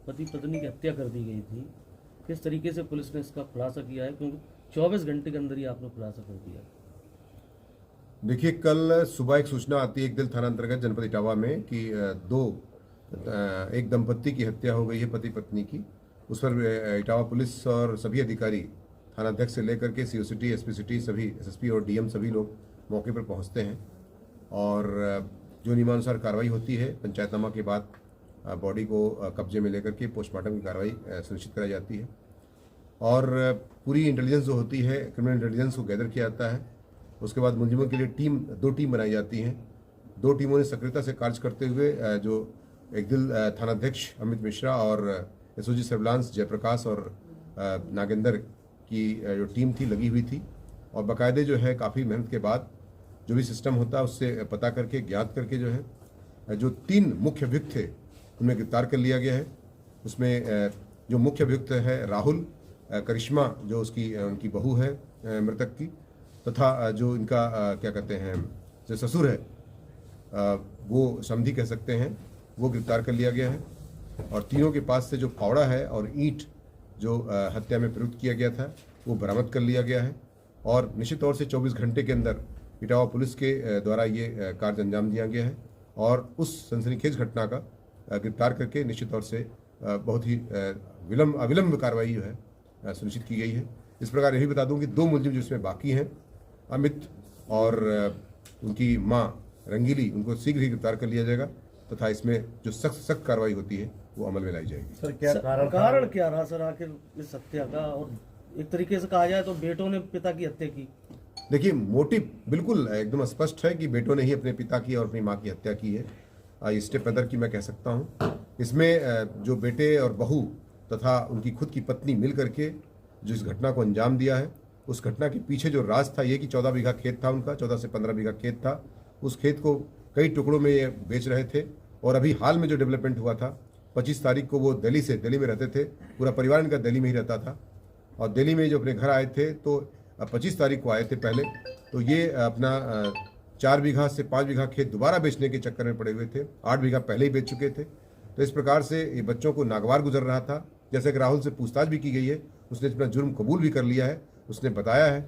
पति पत्नी की हत्या कर दी गई थी, किस तरीके से पुलिस ने इसका खुलासा किया है, क्योंकि 24 घंटे के अंदर ही आपने खुलासा कर दिया? देखिए, कल सुबह एक सूचना आती है एकदिल थाना अंतर्गत जनपद इटावा में कि एक दंपत्ति की हत्या हो गई है, पति पत्नी की। उस पर इटावा पुलिस और सभी अधिकारी, थानाध्यक्ष से लेकर के सीओ सिटी, एसपी सिटी, सभी एसएसपी और डीएम सभी लोग मौके पर पहुंचते हैं और जो नियमानुसार कार्रवाई होती है, पंचायतनामा के बाद बॉडी को कब्जे में लेकर के पोस्टमार्टम की कार्रवाई सुनिश्चित कराई जाती है और पूरी इंटेलिजेंस जो होती है, क्रिमिनल इंटेलिजेंस को गैदर किया जाता है। उसके बाद मुलजिमों के लिए दो टीम बनाई जाती हैं। दो टीमों ने सक्रियता से कार्य करते हुए जो एकदिल थानाध्यक्ष अमित मिश्रा और एसओजी सर्विलांस जयप्रकाश और नागेंद्र की जो टीम थी लगी हुई थी और बाकायदे जो है काफ़ी मेहनत के बाद जो भी सिस्टम होता है उससे पता करके ज्ञात करके जो है जो 3 मुख्य अभियुक्त थे उन्हें गिरफ्तार कर लिया गया है। उसमें जो मुख्य अभियुक्त है राहुल, करिश्मा जो उनकी बहू है मृतक की, तथा जो इनका क्या कहते हैं जो ससुर है वो समधी कह सकते हैं, वो गिरफ्तार कर लिया गया है और तीनों के पास से जो फावड़ा है और ईंट जो हत्या में प्रयुक्त किया गया था वो बरामद कर लिया गया है और निश्चित तौर से 24 घंटे के अंदर इटावा पुलिस के द्वारा ये कार्य अंजाम दिया गया है और उस सनसनीखेज घटना का गिरफ्तार करके निश्चित तौर से बहुत ही अविलंब कार्रवाई जो है सुनिश्चित की गई है। इस प्रकार यही बता दूं कि 2 मुलजिम जिसमें बाकी हैं, अमित और उनकी मां रंगीली, उनको शीघ्र ही गिरफ्तार कर लिया जाएगा तथा इसमें जो सख्त कार्रवाई होती है वो अमल में लाई जाएगी। सर, क्या कारण क्या रहा सर आखिर इस हत्या का? और एक तरीके से कहा जाए तो बेटों ने पिता की हत्या की। देखिए, मोटिव बिल्कुल एकदम स्पष्ट है कि बेटों ने ही अपने पिता की और अपनी मां की हत्या की है। स्टेप मदर की मैं कह सकता हूं। इसमें जो बेटे और बहू तथा उनकी खुद की पत्नी मिल करके जो इस घटना को अंजाम दिया है, उस घटना के पीछे जो राज था ये कि 14 बीघा खेत था उनका, 14 से 15 बीघा खेत था। उस खेत को कई टुकड़ों में ये बेच रहे थे और अभी हाल में जो डेवलपमेंट हुआ था 25 तारीख को वो दिल्ली में रहते थे, पूरा परिवार इनका दिल्ली में ही रहता था और दिल्ली में जो अपने घर आए थे तो 25 तारीख को आए थे पहले, तो ये अपना 4 बीघा से 5 बीघा खेत दोबारा बेचने के चक्कर में पड़े हुए थे। 8 बीघा पहले ही बेच चुके थे। तो इस प्रकार से ये बच्चों को नागवार गुजर रहा था। जैसे कि राहुल से पूछताछ भी की गई है, उसने अपना जुर्म कबूल भी कर लिया है। उसने बताया है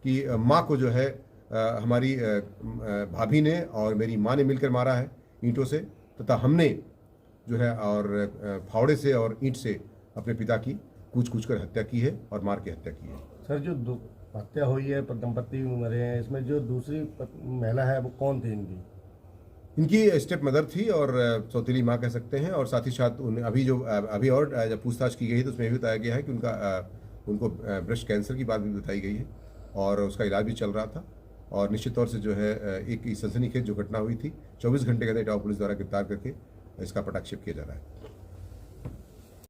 कि माँ को जो है हमारी भाभी ने और मेरी माँ ने मिलकर मारा है ईंटों से, तथा हमने जो है और फावड़े से और ईंट से अपने पिता की कूच कर हत्या की है और मार के हत्या की है। सर, जो हत्या हुई है, दंपत्ति मरे हैं, इसमें जो दूसरी महिला है वो कौन थी? इनकी स्टेप मदर थी और सौतेली माँ कह सकते हैं और साथ ही साथ अभी और जब पूछताछ की गई तो उसमें भी बताया गया है कि उनको ब्रेस्ट कैंसर की बात भी बताई गई है और उसका इलाज भी चल रहा था और निश्चित तौर से जो है एक सनसनीखेज जो घटना हुई थी 24 घंटे के अंदर इटावा पुलिस द्वारा गिरफ्तार करके इसका पटाक्षेप किया जा रहा है।